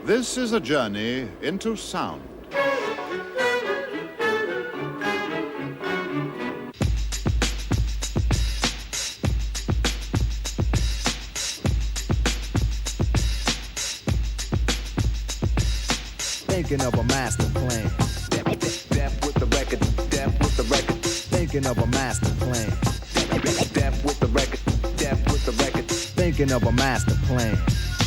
This is a journey into sound. Thinking of a master plan. Death with the record, death with the record. Thinking of a master plan. Death with the record, death with the record. Thinking of a master plan.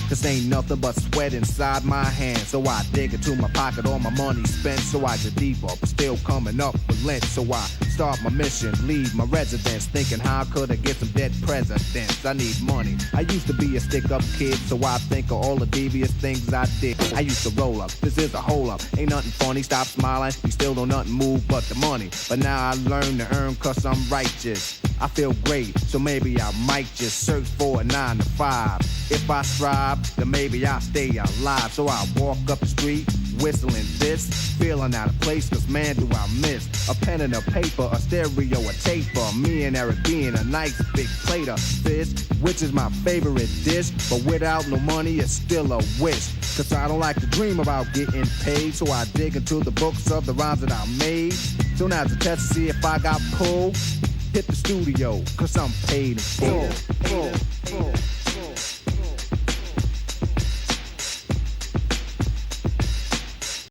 This ain't nothing but sweat inside my hands. So I dig into my pocket, all my money spent. So I get deeper, but still coming up with lint. So I start my mission, leave my residence. Thinking how could I get some dead presidents? I need money. I used to be a stick-up kid, so I think of all the devious things I did. I used to roll up, this is a hole up. Ain't nothing funny, stop smiling. You still don't nothing move but the money. But now I learn to earn cause I'm righteous. I feel great, so maybe I might just search for a 9 to 5. If I strive, then maybe I'll stay alive. So I walk up the street, whistling this, feeling out of place, cause man do I miss a pen and a paper, a stereo, a taper. Me and Eric being a nice big plate of fish, which is my favorite dish. But without no money, it's still a wish. Cause I don't like to dream about getting paid. So I dig into the books of the rhymes that I made. So now's the test to see if I got pulled. Hit the studio, cause I'm paid in full.